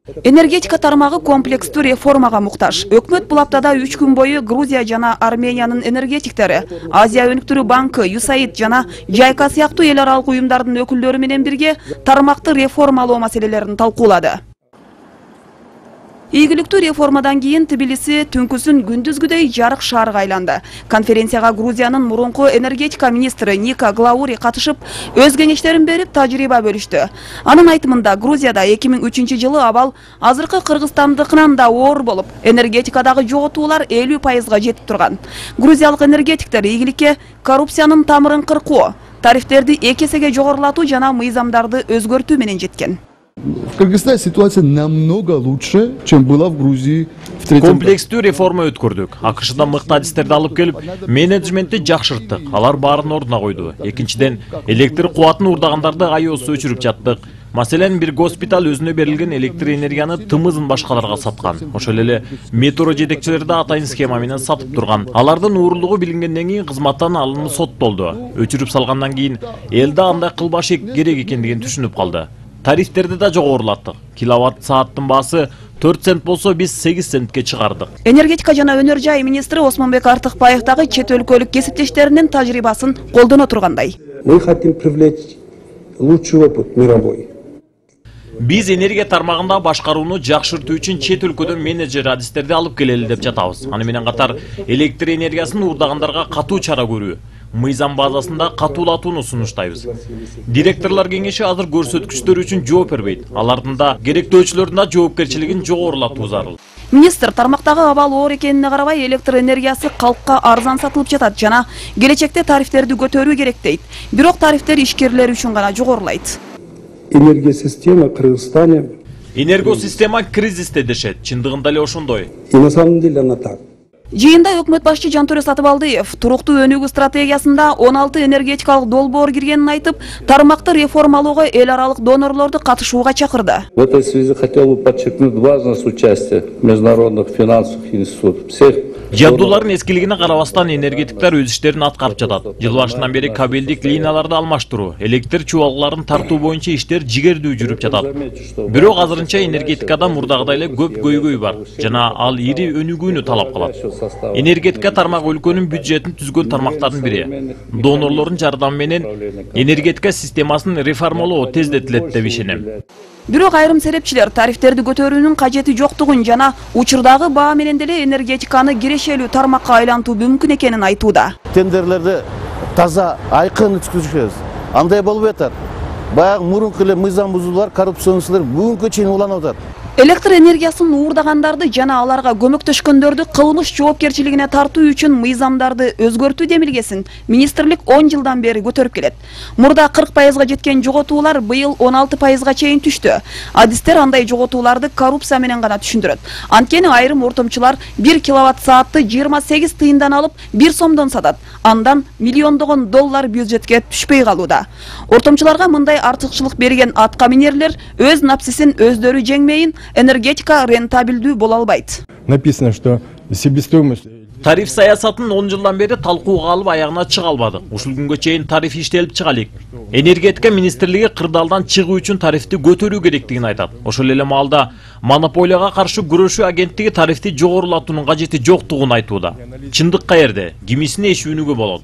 Энергетика тармагы комплекстүү реформага муктаж. Өкмөт бул аптада 3 күн бою Грузия жана Армениянын энергетиктери, Азия өнүктүрүү банкы, USAID жана JICA сыяктуу эл аралык уюмдардын өкүлдөрү менен бирге тармакты реформалоо маселелерин талкуулады. Ийгиликтүү реформадан кийин Тбилиси түнкүсүн күндүзгүдөй жарык шаарга айланды. Конференцияга Грузиянын мурунку энергетика министри Ника Глаури катышып, өз кеңештерин берип, тажрыйба бөлүштү. Анын айтымында Грузияда 2003-жылы абал азыркы Кыргызстандыкынан да оор болуп, энергетикадагы жоготуулар 50%га жетип турган. Грузиялык энергетиктер ийгиликке коррупциянын тамырын кыркуу, тарифтерди 2 эсеге жогорулатуу жана мыйзамдарды өзгөртүү менен жеткен. В Кыргызстане ситуация намного лучше, чем была в Грузии в третьем. Комплекстүү реформа өткөрдүк. АКШдан мыкты адистерди алып келип, менеджментти жакшырттык. Алар баарын ордуна койду. Экинчиден, электр кубатын уурдагандарды айоосу өчүрүп жаттык. Маселен, бир госпиталь өзүнө берилген электр энергияны тымызын башкаларга саткан. Ошол эле метро жетекчилери да атайын схема менен сатып турган. Алардын уурлугу билингенден кийин кызматтан алынып соттолду. Өчүрүп салгандан кийин элде андай кылбаш керек экендигин түшүнүп калды. Тарифтерди да жогорулаттык. Киловатт сааттын баасы 4 цент болсо биз 8 центке чыгардык. Энергетика жана өнөр жай министри Осмонбек Артыкбаев дагы чет өлкөлүк кесиптештеринин тажрыйбасын колдоно тургандай. Мы хотим привлечь лучший опыт мировой. Биз энергия тармагында башкарууну жакшыртуу үчүн чет өлкөдөн менеджер адистерди алып келели деп жатабыз. Аны менен катар электр энергиясын уурдагандарга катуу чара көрүү, мыйзам базасында катуулатууну сунуштайбыз. Директорлор кеңеши азыр көрсөткүчтөр үчүн жооп бербейт. Алардын да керектөөчүлөрдүн да жоопкерчилигин жогорулатуу зарыл. Министр тармактагы абал оор экенине карабай электр энергиясы калкка арзан сатылып жатат жана келечекте тарифтерди көтөрүү керек дейт. Бирок тарифтер ишкерлер үчүн гана жогорулайт. Энергосистема Кыргызстане. Энергосистема кризисте дешет. Чындыгында эле ошондой. И на самом деле она так. Жыйында өкмөт башчы Жантөре Сатыбалдыев туруктуу өнүгүү стратегиясында 16 энергетикалык долбоор киргенин айтып, тармакты реформалоого эл аралык донорлорду катышууга чакырды. В этой связи хотел бы подчеркнуть важность участия международных финансовых институтов. Всех Жабдуулардын эскилигине карабастан энергетиктер өз иштерин аткарып жатат. Жыл башынан бери кабелдик линияларды алмаштыруу, электр чубалгыларын тартуу боюнча иштер жигердүү жүрүп жатат. Бирок азырынча энергетикада мурдагыдай эле көп көйгөй бар жана ал ири өнүгүүнү талап кылат. Энергетика тармагы өлкөнүн бюджетин түзгөн тармактардын бири. Донорлордун жардамы менен энергетика системасын реформалоо тездетилет деп ишенем. Бирок айрым серепчилер тарифтерди көтөрүүнүн кажети жоктугун жана учурдагы баа менен деле энергетиканы кирешелүү тармакка айлантуу мүмкүн экенин айтууда. Тендерлерди таза, айкын өткөзүшөбүз. Андай болуп атат. Баягы мурунку эле мыйзам бузуулар, коррупциончулар бүгүнкү чейин уланып атат. Электр энергиясын уурдагандарды жана аларга көмөктөшкөндөрдү кылмыш жоопкерчилигине тартуу үчүн мыйзамдарды өзгөртүү демилгесин министрлик 10 жылдан бери көтөрүп келет. Мурда 40%га жеткен жоготуулар быйыл 16%га чейин түштү. Адистер андай жоготууларды коррупция менен гана түшүндүрөт. Анткени айрым ортомчулар 1 киловатт саатты 28 тыйындан алып 1 сомдон сатат. Андан миллиондогон доллар бюджетке түшпөй калууда. Ортомчуларга мындай артыкчылык берген атка минерлер өз напсисин өздөрү жеңмейин, энергетика рентабелдүү боло албайт. Написано, что себестоимость. Тариф саясатын 10 жылдан бери талкууга алып аягына чыга албадык. Ушул күнгө чейин тариф иштелип чыга элек. Энергетика министрлиги кырдаалдан чыгуу үчүн тарифти көтөрүү керектигин айтат. Ошол эле маалда монополияга каршы күрөшүү агенттиги тарифти жогорулатуунун кажети жоктугун айтууда. Чындык каерде? Кимисине ишүүнүгө болот.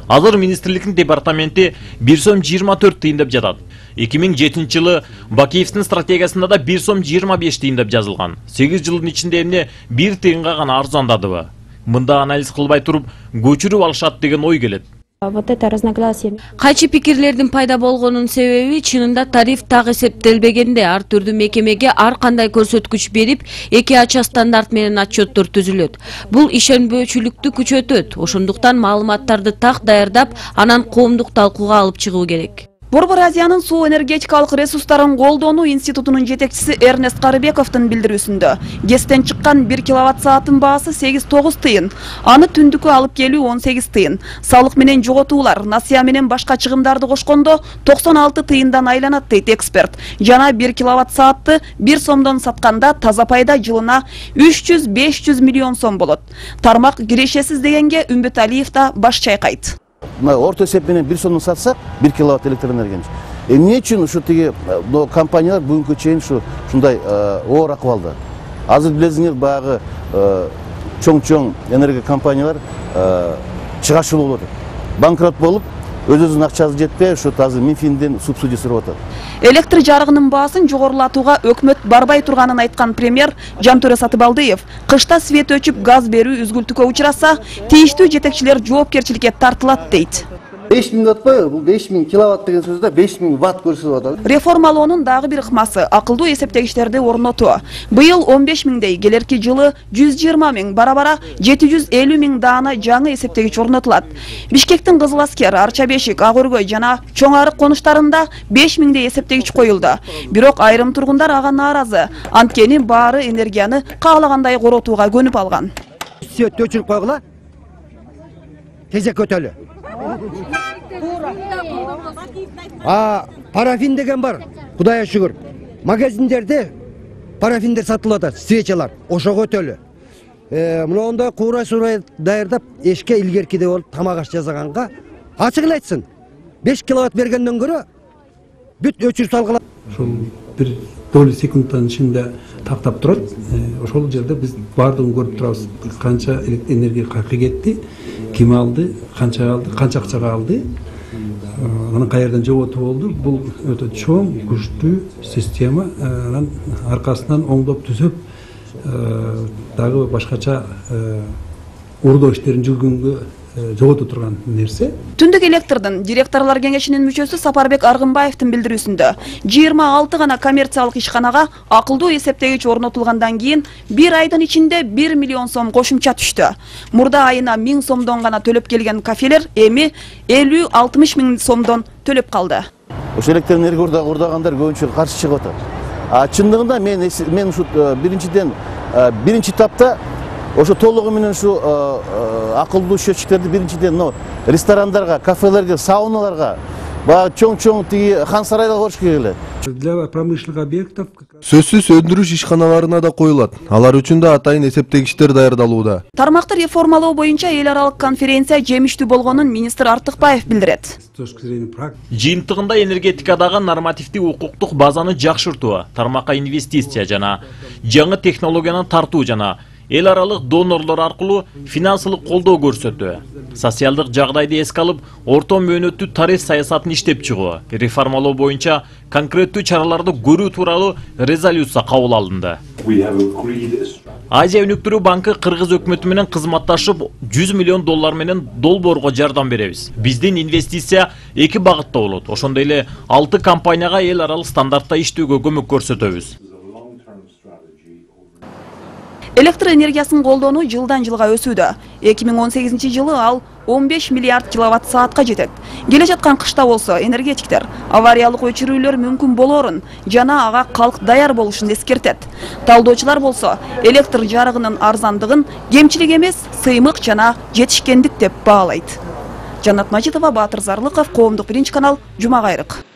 Азыр министрликтин департаменти 1 сом 24 тыйын деп жатат. 2007 жылы Бакиевдин стратегиясында да 1 сом 25 тыйын деп жазылган. 8 жылдын ичинде эмне 1 тыйынга гана арзандадыбы? Мында анализ кылбай туруп көчүрүп алышат деген ой келет. Кайчы пикирлердин пайда болгонунун себеби чынында тариф так эсептелбегенде ар түрдүү мекемеге ар кандай көрсөткүч берип, 2А стандарт менен отчеттор түзүлөт. Бул ишенбөөчүлүктү күчөтөт. Ошондуктан маалыматтарды так даярдап, анан коомдук талкууга алып чыгуу керек. Борбор Азиянын суу энергетикалык ресурстарын колдонуу институтунун жетекчиси Эрнест Карыбековдун билдирүүсүндө ГЭСтен чыккан 1 киловатт сааттын баасы 8-9 тыйын, аны түндүккө алып келүү 18 тыйын, салык менен жоготуулар, насыя менен башка чыгымдарды кошкондо 96 тыйындан айланат дейт эксперт. Жана 1 киловатт саатты 1 сомдон сатканда таза пайда жылына 300-500 миллион сом болот. Тармак кирешесиз дегенге Үмбөт Алиев да баш чайкайт. Орто эсеп менен 1 сомдон сатсак, 1 киловатт электр энергияны Эмне үчүн ушу тиги компаниялар бүгүнкү чейин ушундай оор акыбалда? Азыр билесиңер баягы чоң энергия компаниялар чыгашуу болуп атат. Банкрот болуп, өзүнүн акчасы жетпей, ушу азыр Минфинден субсидия сурап атат. Электр жарыгынын баасын жогорулатууга өкмөт барбай турганын айткан премьер Жантөре Сатыбалдыев кышта свет өчүп газ берүү үзгүлтүккө учураса, тийиштүү жетекчилер жоопкерчиликке тартылат дейт. 5000 ватт бай, бул 5000 киловатт деген сөздө 5000 ватт көрсөтүп атат. Реформалоонун дагы бир ыкмасы акылдуу эсептегичтерди орнотуу. Быйыл 15 миңдей, келерки жылы 120 миң, бара-бара 750 миң даана жаңы эсептегич орнотулат. Бишкектин Кызыл Аскер, Арча Бешик, Ак Өргөй жана Чоң Арык конуштарында 5 миңдей эсептегич коюлду. Бирок айрым тургундар ага нааразы. Анткени баары энергияны каалагандай коротууга көнүп алган. Свет өчүрүп койгула. Кезек өтөлү. Парафин деген бар. Кудайга шүгүр. Магазиндерде парафиндер сатылып атат, свечалар. Ошого өтөлү. Мындай куура-сурай даярдап, эшке илгеркиде болуп тамак аш жасаганга ачыгын айтсын. 5 киловатт бергенден көрө бүт өчүрүп салгыла. Ошол бир долы секундтан ичинде тактап турат. Ошол жерде биз баардыгын көрүп турабыз. Канча энергия кайерге кетти, ким алды, канча алды, канча акчага алды. Анан каерден жоготуу болду. Бул өтө чоң, күчтүү система. Анан аркасынан оңдоп түзөп, дагы башкача урдоо иштерин жүргөнгө жоготу турган нерсе. Түндүк электрдин директорлор кеңешинин мүчөсү Сапарбек Аргынбаевдин билдирүүсүндө 26 гана коммерциялык ишканага акылдуу эсептегич орнотулгандан кийин 1 айдын ичинде 1 миллион сом кошумча түштү. Мурда айына 1000 сомдон гана төлөп келген кафелер эми 50-60 миң сомдон төлөп калды. Ошо электр энергия урдагандар көбүнчө каршы чыгып атат. Чындыгында мен ушу биринчи этапта ошо толугу менен ушу акылдуу счетчиктерди биринчиден ресторандарга, кафелерге, сауналарга, баягы чоң тиги хан сарайларга коюш керек эле. Для промышленных объектов сөзсүз өндүрүш ишканаларына да коюлат. Алар үчүн да атайын эсептегичтер даярдалууда. Тармакты реформалоо боюнча эл аралык конференция жемиштүү болгонун министр Артыкбаев билдирет. Жыйынтыгында энергетикадагы нормативдик укуктук базаны жакшыртуу, тармакка инвестиция жана жаңы технологияны тартуу жана эл аралык донорлор аркылуу финансылык колдоо көрсөтүү, социалдык жагдайды эске алып, орто мөөнөттүү тариф саясатын иштеп чыгуу, реформалоо боюнча конкреттүү чараларды көрүү тууралуу резолюция кабыл алынды. Азия өнүктүрүү банкы Кыргыз өкмөтү менен кызматташып 100 миллион доллар менен долбоорго жардам беребиз. Биздин инвестиция 2 багытта болот. Ошондой эле 6 компанияга эл аралык стандартта иштөөгө көмөк көрсөтөбүз. Электр энергиясын колдонуу жылдан жылга өсүүдө. 2018 жылы ал 15 миллиард киловатт саатка жетет. Келе жаткан кышта болсо энергетиктер авариялык өчүрүүлөр мүмкүн болорун жана ага калк даяр болушун эскертет. Талдоочулар болсо электр жарыгынын арзандыгын кемчилик эмес, сыймык жана жетишкендик деп баалайт. Жанат Мажитова, Батыр Зарлыков, Коомдук биринчи канал, Жума Кайрык.